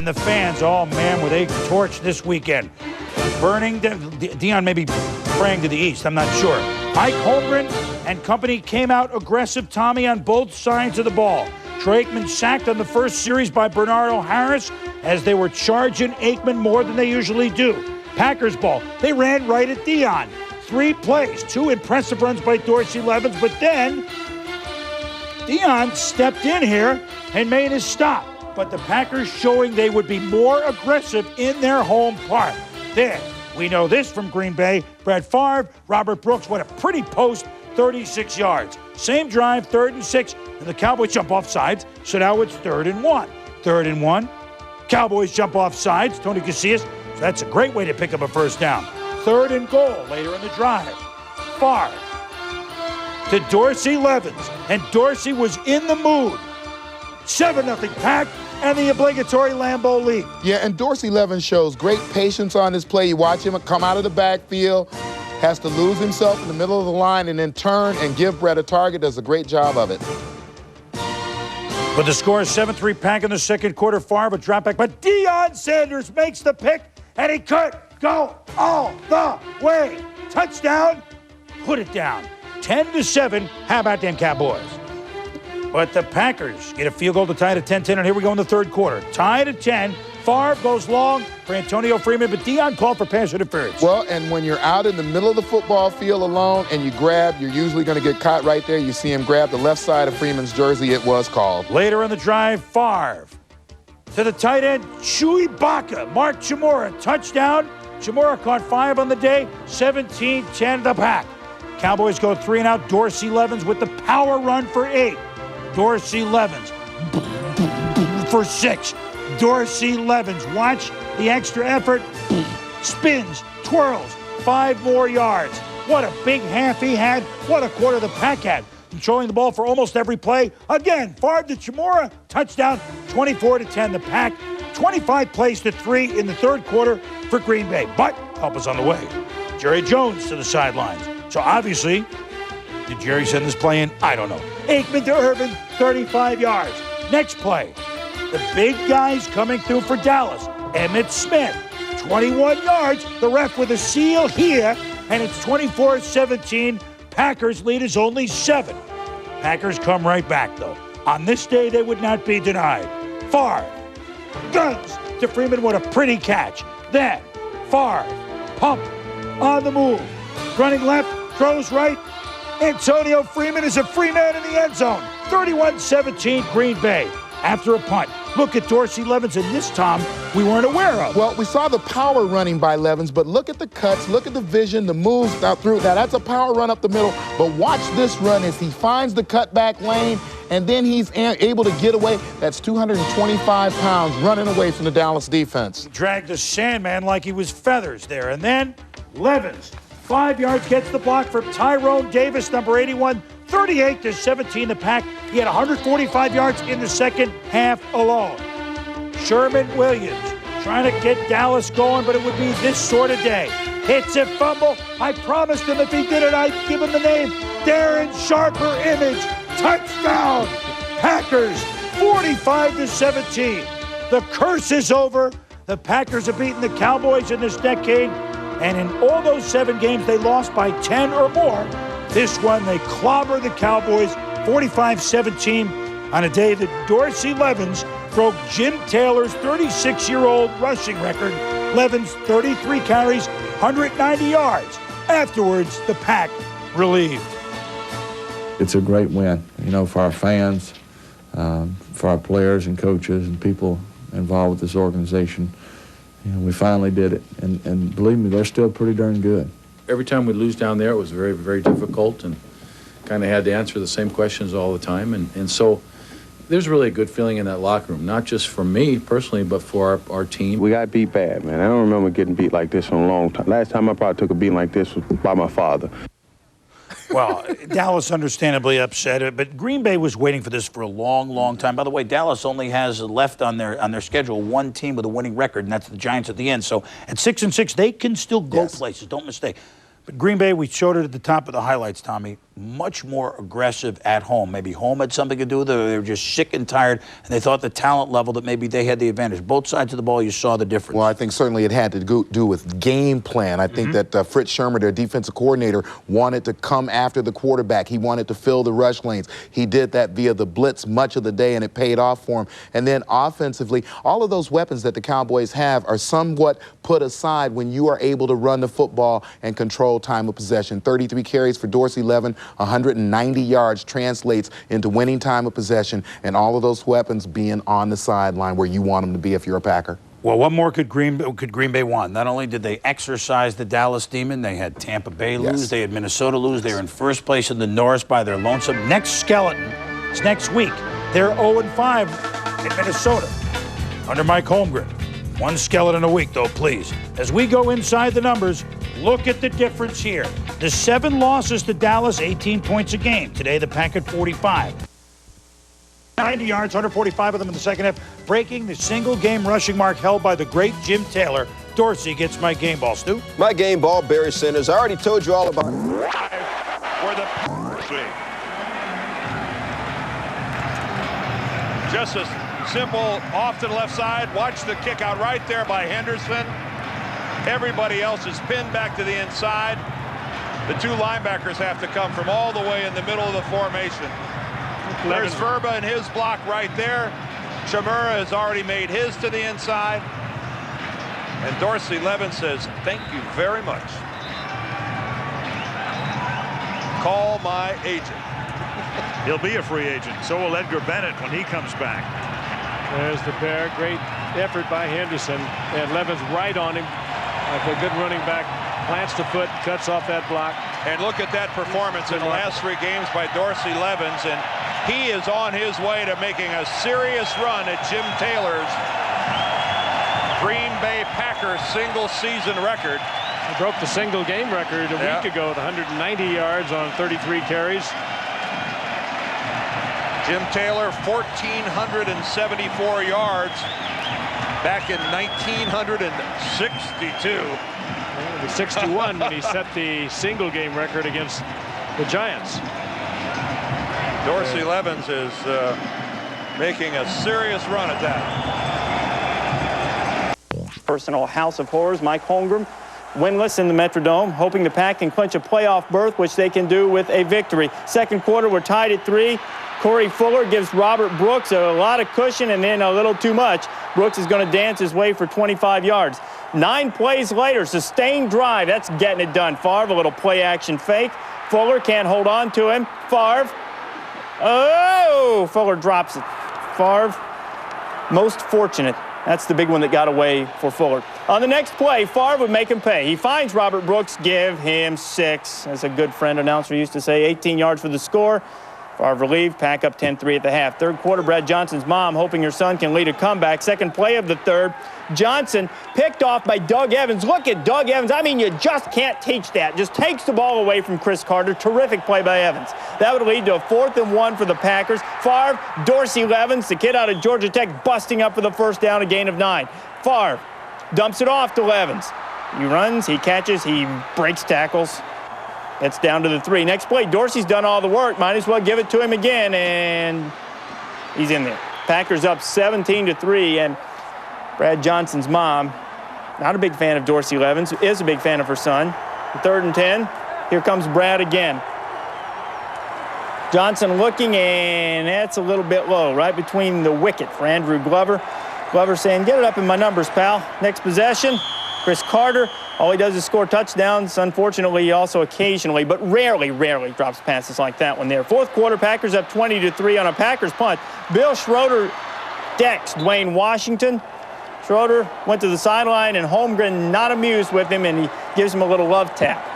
And the fans, oh man, were they torched this weekend. Burning, Dion may be praying to the east, I'm not sure. Ike Holmgren and company came out aggressive, Tommy, on both sides of the ball. Troy Aikman sacked on the first series by Bernardo Harris as they were charging Aikman more than they usually do. Packers ball, they ran right at Dion. 3 plays, 2 impressive runs by Dorsey Levens, but then Dion stepped in here and made his stop. But the Packers showing they would be more aggressive in their home park. There, we know this from Green Bay. Brett Favre, Robert Brooks, what a pretty post, 36 yards. Same drive, 3rd and 6, and the Cowboys jump off sides, so now it's 3rd and 1. 3rd and 1, Cowboys jump off sides, Tony Casillas, so that's a great way to pick up a first down. 3rd and goal later in the drive. Favre to Dorsey Levens, and Dorsey was in the mood. 7-0 Pack, and the obligatory Lambeau leap. Yeah, and Dorsey Levens shows great patience on this play. You watch him come out of the backfield, has to lose himself in the middle of the line and then turn and give Brett a target. Does a great job of it. But the score is 7-3 Pack in the second quarter. Favre a drop back, but Deion Sanders makes the pick, and he could go all the way. Touchdown, put it down. 10-7, how about them Cowboys? But the Packers get a field goal to tie it at 10-10, and here we go in the third quarter. Tied at 10. Favre goes long for Antonio Freeman, but Dion called for pass interference. Well, and when you're out in the middle of the football field alone and you grab, you're usually going to get caught right there. You see him grab the left side of Freeman's jersey. It was called. Later in the drive, Favre to the tight end, Chewbacca. Mark Chmura, touchdown. Chmura caught 5 on the day, 17-10 the Pack. Cowboys go 3 and out. Dorsey Levens with the power run for 8. Dorsey Levens for 6. Dorsey Levens, watch the extra effort. Spins, twirls, 5 more yards. What a big half he had. What a quarter the Pack had. Controlling the ball for almost every play. Again, Favre to Chmura, touchdown, 24-10 the Pack. 25 plays to 3 in the third quarter for Green Bay. But help is on the way. Jerry Jones to the sidelines. So obviously, did Jerry send this play in? I don't know. Aikman to Irvin, 35 yards. Next play, the big guys coming through for Dallas. Emmitt Smith, 21 yards. The ref with a seal here, and it's 24-17. Packers lead is only 7. Packers come right back, though. On this day, they would not be denied. Favre, guns to Freeman. What a pretty catch. Then, Favre, pump, on the move. Running left, throws right. Antonio Freeman is a free man in the end zone. 31-17 Green Bay after a punt. Look at Dorsey Levens, and this, Tom, we weren't aware of. Well, we saw the power running by Levens, but look at the cuts, look at the vision, the moves out through. Now, that's a power run up the middle, but watch this run as he finds the cutback lane, and then he's able to get away. That's 225 pounds running away from the Dallas defense. He dragged the Sandman like he was feathers there, and then Levens, 5 yards, gets the block from Tyrone Davis, number 81, 38-17 the Pack. He had 145 yards in the second half alone. Sherman Williams trying to get Dallas going, but it would be this sort of day. Hits a fumble. I promised him if he did it, I'd give him the name. Darren Sharper Image. Touchdown. Packers 45-17. The curse is over. The Packers have beaten the Cowboys in this decade. And in all those 7 games, they lost by 10 or more. This one, they clobber the Cowboys 45-17 on a day that Dorsey Levens broke Jim Taylor's 36-year-old rushing record. Levens, 33 carries, 190 yards. Afterwards, the Pack relieved. It's a great win, for our fans, for our players and coaches and people involved with this organization. We finally did it, and believe me, they're still pretty darn good. Every time we lose down there, it was very, very difficult, and kind of had to answer the same questions all the time. And so there's really a good feeling in that locker room, not just for me personally, but for our team. We got beat bad, man. I don't remember getting beat like this in a long time. Last time I probably took a beating like this was by my father. Well, Dallas understandably upset, but Green Bay was waiting for this for a long, long time. By the way, Dallas only has left on their schedule 1 team with a winning record, and that's the Giants at the end. So at 6-6, they can still go places. Don't mistake. But Green Bay, we showed it at the top of the highlights, Tommy. much more aggressive at home. Maybe home had something to do with it, or they were just sick and tired, and they thought the talent level that maybe they had the advantage. Both sides of the ball, you saw the difference. Well, I think certainly it had to do with game plan. I think that Fritz Shurmur, their defensive coordinator, wanted to come after the quarterback. He wanted to fill the rush lanes. He did that via the blitz much of the day, and it paid off for him. And then offensively, all of those weapons that the Cowboys have are somewhat put aside when you are able to run the football and control time of possession. 33 carries for Dorsey Levin, 190 yards translates into winning time of possession, and all of those weapons being on the sideline where you want them to be if you're a Packer. Well, what more could Green Bay want? Not only did they exercise the Dallas Demon, they had Tampa Bay lose, they had Minnesota lose, they were in first place in the North by their lonesome. Next skeleton is next week. They're 0-5 in Minnesota under Mike Holmgren. One skeleton a week, though, please. As we go inside the numbers, look at the difference here. The 7 losses to Dallas, 18 points a game. Today, the Pack at 45. 90 yards, 145 of them in the second half, breaking the single-game rushing mark held by the great Jim Taylor. Dorsey gets my game ball. Stu? My game ball, Barry Sanders. I already told you all about it. For the just a simple off to the left side. Watch the kick out right there by Henderson. Everybody else is pinned back to the inside. The 2 linebackers have to come from all the way in the middle of the formation. There's Verba and his block right there. Chmura has already made his to the inside. And Dorsey Levin says, thank you very much. Call my agent. He'll be a free agent. So will Edgar Bennett when he comes back. There's the pair. Great effort by Henderson. And Levin's right on him. Like a good running back. Plants the foot, cuts off that block. And look at that performance in the last 3 games by Dorsey Levens. And he is on his way to making a serious run at Jim Taylor's Green Bay Packers single-season record. He broke the single-game record a week ago with 190 yards on 33 carries. Jim Taylor, 1,474 yards back in 1962. It was 61 when he set the single-game record against the Giants. Dorsey Levens is making a serious run at that. Personal house of horrors, Mike Holmgren, winless in the Metrodome, hoping the Pack can clinch a playoff berth, which they can do with a victory. Second quarter, we're tied at 3. Corey Fuller gives Robert Brooks a lot of cushion and then a little too much. Brooks is going to dance his way for 25 yards. 9 plays later, sustained drive. That's getting it done. Favre, a little play-action fake. Fuller can't hold on to him. Favre. Oh! Fuller drops it. Favre, most fortunate. That's the big one that got away for Fuller. On the next play, Favre would make him pay. He finds Robert Brooks, give him 6. As a good friend announcer used to say, 18 yards for the score. Favre relieved, Pack up 10-3 at the half. Third quarter, Brad Johnson's mom hoping her son can lead a comeback. Second play of the third, Johnson picked off by Doug Evans. Look at Doug Evans. I mean, you just can't teach that. Just takes the ball away from Chris Carter. Terrific play by Evans. That would lead to a 4th and 1 for the Packers. Favre, Dorsey Levens, the kid out of Georgia Tech, busting up for the first down, a gain of 9. Favre dumps it off to Levens. He runs, he catches, he breaks tackles. It's down to the 3. Next play, Dorsey's done all the work. Might as well give it to him again, and he's in there. Packers up 17-3, and Brad Johnson's mom, not a big fan of Dorsey Levens, is a big fan of her son. 3rd and 10. Here comes Brad again. Johnson looking, and that's a little bit low, right between the wicket for Andrew Glover. Glover saying, get it up in my numbers, pal. Next possession, Chris Carter. All he does is score touchdowns. Unfortunately, he also occasionally, but rarely drops passes like that one there. Fourth quarter, Packers up 20-3 on a Packers punt. Bill Schroeder decks Dwayne Washington. Schroeder went to the sideline, and Holmgren not amused with him, and he gives him a little love tap.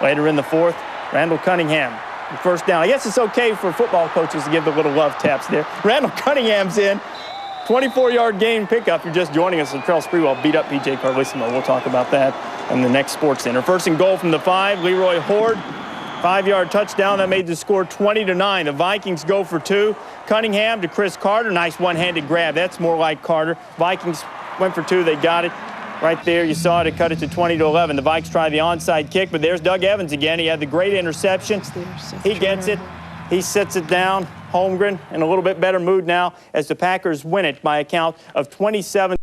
Later in the fourth, Randall Cunningham, first down. I guess it's okay for football coaches to give the little love taps there. Randall Cunningham's in. 24-yard gain pickup. You're just joining us. Latrell Sprewell beat up P.J. Carlesimo. We'll talk about that in the next Sports Center. First and goal from the 5. Leroy Horde, 5-yard touchdown. That made the score 20-9. The Vikings go for 2. Cunningham to Chris Carter. Nice one-handed grab. That's more like Carter. Vikings went for 2. They got it. Right there, you saw it cut it to 20-11. The Vikes try the onside kick, but there's Doug Evans again. He had the great interception. He gets it. He sits it down. Holmgren in a little bit better mood now as the Packers win it by a count of 27.